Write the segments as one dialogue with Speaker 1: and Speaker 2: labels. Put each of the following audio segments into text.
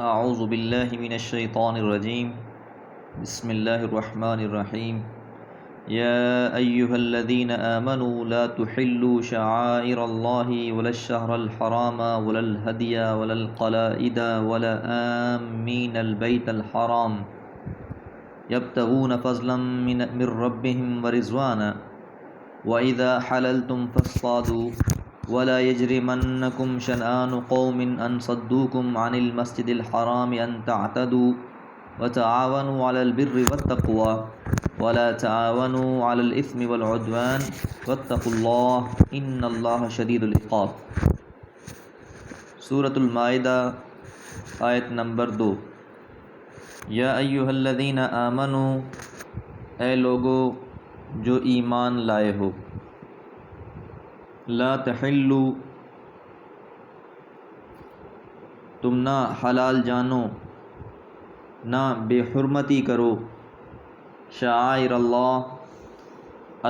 Speaker 1: اعوذ باللہ من الشیطان الرجیم بسم اللہ الرحمن الرحیم یا ایہا الذین آمنوا لا تحلوا شعائر اللہ ولا الشہر الحرام ولا الہدی ولا القلائد ولا آمین البیت الحرام یبتغون فضلا من ربهم ورضوانا وَإِذَا حَلَلْتُمْ فَاصْطَادُوا وَلَا يَجْرِمَنَّكُمْ شَنْآنُ قَوْمٍ أَنْ صَدُّوكُمْ عَنِ الْمَسْجِدِ الْحَرَامِ أَنْ تَعْتَدُوا وَتَعَاوَنُوا عَلَى الْبِرِّ وَالتَّقْوَى وَلَا تَعَاوَنُوا عَلَى الْإِثْمِ وَالْعُدْوَانِ وَاتَّقُوا اللَّهَ إِنَّ اللَّهَ شَدِيدُ الْعِقَابِ۔ سورۃ المائدہ آیت نمبر 2۔ یا ایھا الذین آمنوا، اے لوگو جو ایمان لائے ہو، لا تحلوا، تم نہ حلال جانو، نہ بے حرمتی کرو، شعائر اللہ،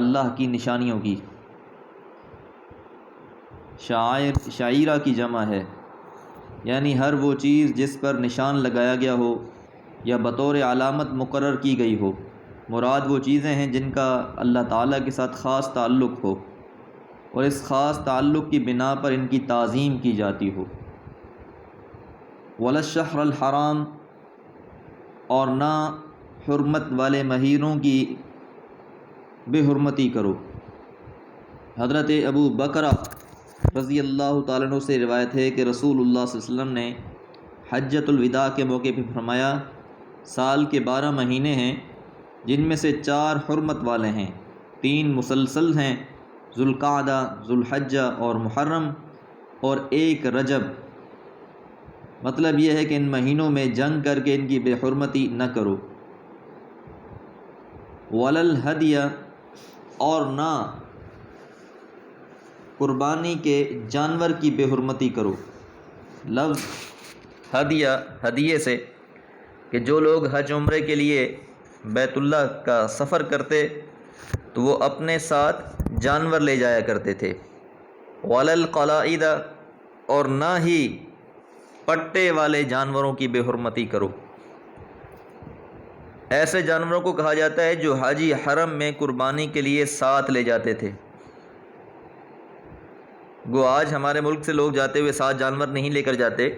Speaker 1: اللہ کی نشانیوں کی۔ شعائرہ کی جمع ہے، یعنی ہر وہ چیز جس پر نشان لگایا گیا ہو یا بطور علامت مقرر کی گئی ہو۔ مراد وہ چیزیں ہیں جن کا اللہ تعالیٰ کے ساتھ خاص تعلق ہو اور اس خاص تعلق کی بنا پر ان کی تعظیم کی جاتی ہو۔ ولا الشہر الحرام، اور نہ حرمت والے مہینوں کی بے حرمتی کرو۔ حضرت ابو بکرہ رضی اللہ تعالیٰ عنہ سے روایت ہے کہ رسول اللہ صلی اللہ علیہ وسلم نے حجۃ الوداع کے موقع پہ فرمایا، سال کے 12 مہینے ہیں جن میں سے 4 حرمت والے ہیں، 3 مسلسل ہیں، ذوالقعدہ، ذوالحجہ اور محرم، اور 1 رجب۔ مطلب یہ ہے کہ ان مہینوں میں جنگ کر کے ان کی بے حرمتی نہ کرو۔ ولا الہدی، اور نہ قربانی کے جانور کی بے حرمتی کرو۔ لفظ ہدیے سے کہ جو لوگ حج عمرے کے لیے بیت اللہ کا سفر کرتے تو وہ اپنے ساتھ جانور لے جایا کرتے تھے۔ ولا القلائد، اور نہ ہی پٹے والے جانوروں کی بے حرمتی کرو۔ ایسے جانوروں کو کہا جاتا ہے جو حاجی حرم میں قربانی کے لیے ساتھ لے جاتے تھے۔ گو آج ہمارے ملک سے لوگ جاتے ہوئے ساتھ جانور نہیں لے کر جاتے،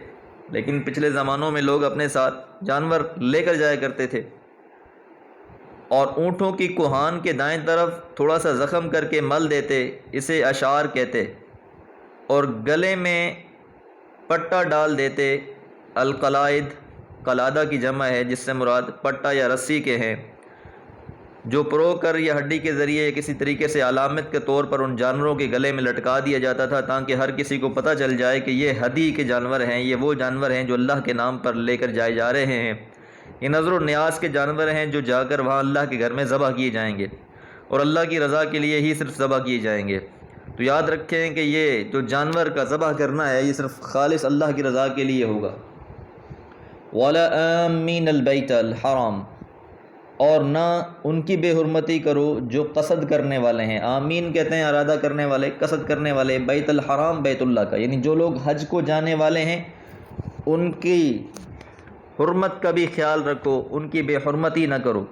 Speaker 1: لیکن پچھلے زمانوں میں لوگ اپنے ساتھ جانور لے کر جایا کرتے تھے، اور اونٹوں کی کوہان کے دائیں طرف تھوڑا سا زخم کر کے مل دیتے، اسے اشعار کہتے، اور گلے میں پٹا ڈال دیتے۔ القلائد قلادہ کی جمع ہے، جس سے مراد پٹا یا رسی کے ہیں، جو پرو کر یا ہڈی کے ذریعے کسی طریقے سے علامت کے طور پر ان جانوروں کے گلے میں لٹکا دیا جاتا تھا، تاکہ ہر کسی کو پتہ چل جائے کہ یہ ہدی کے جانور ہیں، یہ وہ جانور ہیں جو اللہ کے نام پر لے کر جائے جا رہے ہیں، یہ نظر و نیاز کے جانور ہیں جو جا کر وہاں اللہ کے گھر میں ذبح کیے جائیں گے، اور اللہ کی رضا کے لیے ہی صرف ذبح کیے جائیں گے۔ تو یاد رکھیں کہ یہ جو جانور کا ذبح کرنا ہے یہ صرف خالص اللہ کی رضا کے لیے ہوگا۔ ولا آمین البیت الحرام، اور نہ ان کی بے حرمتی کرو جو قصد کرنے والے ہیں۔ آمین کہتے ہیں ارادہ کرنے والے، قصد کرنے والے۔ بیت الحرام بیت اللہ کا، یعنی جو لوگ حج کو جانے والے ہیں ان کی حرمت کا بھی خیال رکھو، ان کی بے حرمتی نہ کرو۔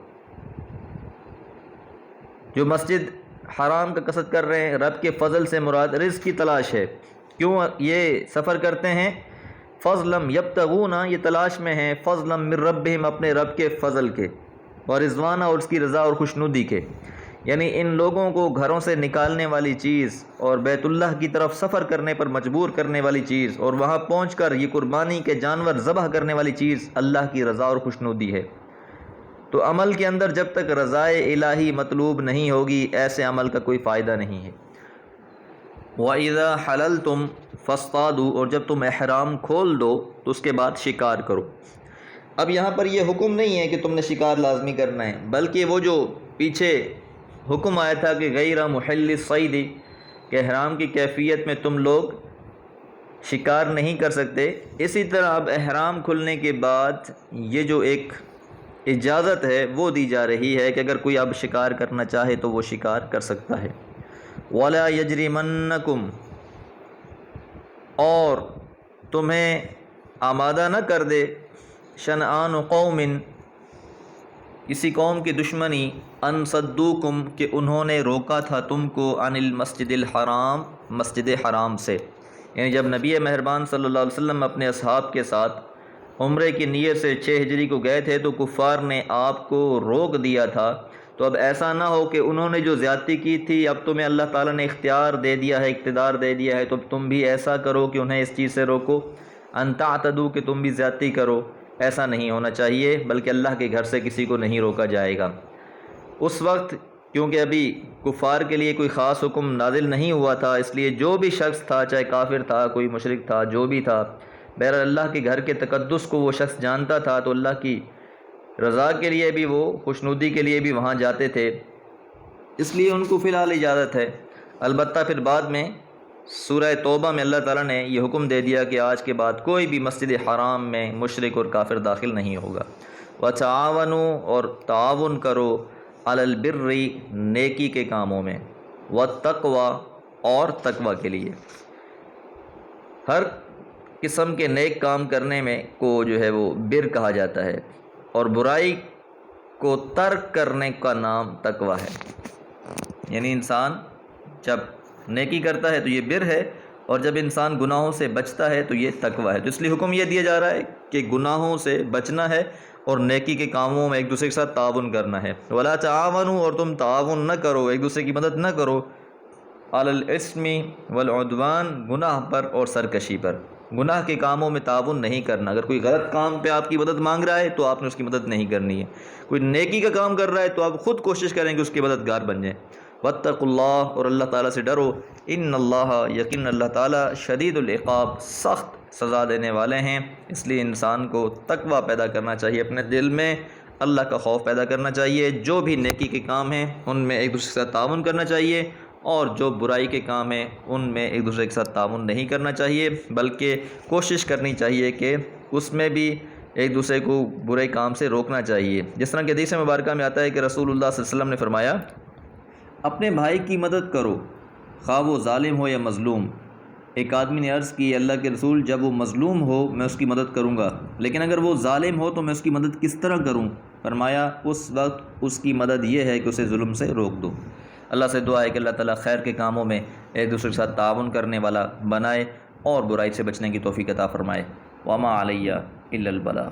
Speaker 1: جو مسجد حرام کا قصد کر رہے ہیں، رب کے فضل سے مراد رزق کی تلاش ہے۔ کیوں یہ سفر کرتے ہیں؟ فضلا یبتغون، یہ تلاش میں ہیں، فضلا من ربہم، اپنے رب کے فضل کے، اور رضوانہ، اور اس کی رضا اور خوشنودی کے۔ یعنی ان لوگوں کو گھروں سے نکالنے والی چیز اور بیت اللہ کی طرف سفر کرنے پر مجبور کرنے والی چیز، اور وہاں پہنچ کر یہ قربانی کے جانور ذبح کرنے والی چیز اللہ کی رضا اور خوشنودی ہے۔ تو عمل کے اندر جب تک رضائے الہی مطلوب نہیں ہوگی، ایسے عمل کا کوئی فائدہ نہیں ہے۔ وَإِذَا حَلَلْتُمْ فَاصْطَادُوا، اور جب تم احرام کھول دو تو اس کے بعد شکار کرو۔ اب یہاں پر یہ حکم نہیں ہے کہ تم نے شکار لازمی کرنا ہے، بلکہ وہ جو پیچھے حکم آیا تھا کہ غیر محل الصید، کہ احرام کی کیفیت میں تم لوگ شکار نہیں کر سکتے، اسی طرح اب احرام کھلنے کے بعد یہ جو ایک اجازت ہے وہ دی جا رہی ہے کہ اگر کوئی اب شکار کرنا چاہے تو وہ شکار کر سکتا ہے۔ وَلَا يَجْرِمَنَّكُمْ، اور تمہیں آمادہ نہ کر دے شنآن قوم، کسی قوم کی دشمنی، ان صدوکم، کہ انہوں نے روکا تھا تم کو، عن المسجد الحرام، مسجد حرام سے. یعنی جب نبی مہربان صلی اللہ علیہ وسلم اپنے اصحاب کے ساتھ عمرے کی نیت سے 6 ہجری کو گئے تھے تو کفار نے آپ کو روک دیا تھا. تو اب ایسا نہ ہو کہ انہوں نے جو زیادتی کی تھی اب تمہیں اللہ تعالیٰ نے اختیار دے دیا ہے، اقتدار دے دیا ہے، تو تم بھی ایسا کرو کہ انہیں اس چیز سے روکو. ان تعتدوا، کہ تم بھی زیادتی کرو. ایسا نہیں ہونا چاہیے، بلکہ اللہ کے گھر سے کسی کو نہیں روکا جائے گا. اس وقت کیونکہ ابھی کفار کے لیے کوئی خاص حکم نازل نہیں ہوا تھا، اس لیے جو بھی شخص تھا، چاہے کافر تھا، کوئی مشرک تھا، جو بھی تھا، بہرحال اللہ کے گھر کے تقدس کو وہ شخص جانتا تھا، تو اللہ کی رضا کے لیے بھی، وہ خوشنودی کے لیے بھی وہاں جاتے تھے. اس لیے ان کو فی الحال اجازت ہے. البتہ پھر بعد میں سورہ توبہ میں اللہ تعالیٰ نے یہ حکم دے دیا کہ آج کے بعد کوئی بھی مسجد حرام میں مشرک اور کافر داخل نہیں ہوگا. وَتَعَاوَنُوا، اور تعاون کرو، عَلَى الْبِرِّ، نیکی کے کاموں میں، وَالتَّقْوَى، اور تقوی کے لیے. ہر قسم کے نیک کام کرنے میں کو جو ہے وہ بر کہا جاتا ہے، اور برائی کو ترک کرنے کا نام تقوی ہے. یعنی انسان جب نیکی کرتا ہے تو یہ بر ہے، اور جب انسان گناہوں سے بچتا ہے تو یہ تقوی ہے. تو اس لیے حکم یہ دیا جا رہا ہے کہ گناہوں سے بچنا ہے اور نیکی کے کاموں میں ایک دوسرے کے ساتھ تعاون کرنا ہے. وَلَا تَعَاوَنُوا، اور تم تعاون نہ کرو، ایک دوسرے کی مدد نہ کرو، عَلَى الْإِثْمِ وَالْعُدْوَانِ، گناہ پر اور سرکشی پر. گناہ کے کاموں میں تعاون نہیں کرنا. اگر کوئی غلط کام پہ آپ کی مدد مانگ رہا ہے تو آپ نے اس کی مدد نہیں کرنی ہے. کوئی نیکی کا کام کر رہا ہے تو آپ خود کوشش کریں کہ اس کے مددگار بن جائیں. وَاتَّقُوا اللَّهَ، اور اللہ تعالیٰ سے ڈرو. ان اللہ، یقین اللہ تعالیٰ، شدید العقاب، سخت سزا دینے والے ہیں. اس لیے انسان کو تقوی پیدا کرنا چاہیے، اپنے دل میں اللہ کا خوف پیدا کرنا چاہیے. جو بھی نیکی کے کام ہیں ان میں ایک دوسرے کے ساتھ تعاون کرنا چاہیے، اور جو برائی کے کام ہیں ان میں ایک دوسرے کے ساتھ تعاون نہیں کرنا چاہیے، بلکہ کوشش کرنی چاہیے کہ اس میں بھی ایک دوسرے کو برے کام سے روکنا چاہیے. جس طرح کہ حدیث مبارکہ میں آتا ہے کہ رسول اللہ صلی اللہ علیہ وسلم نے فرمایا، اپنے بھائی کی مدد کرو، خواہ وہ ظالم ہو یا مظلوم. ایک آدمی نے عرض کی، اللہ کے رسول، جب وہ مظلوم ہو میں اس کی مدد کروں گا، لیکن اگر وہ ظالم ہو تو میں اس کی مدد کس طرح کروں؟ فرمایا، اس وقت اس کی مدد یہ ہے کہ اسے ظلم سے روک دو. اللہ سے دعا ہے کہ اللہ تعالیٰ خیر کے کاموں میں ایک دوسرے کے ساتھ تعاون کرنے والا بنائے اور برائی سے بچنے کی توفیق عطا فرمائے. وما علیہ الا البلاغ.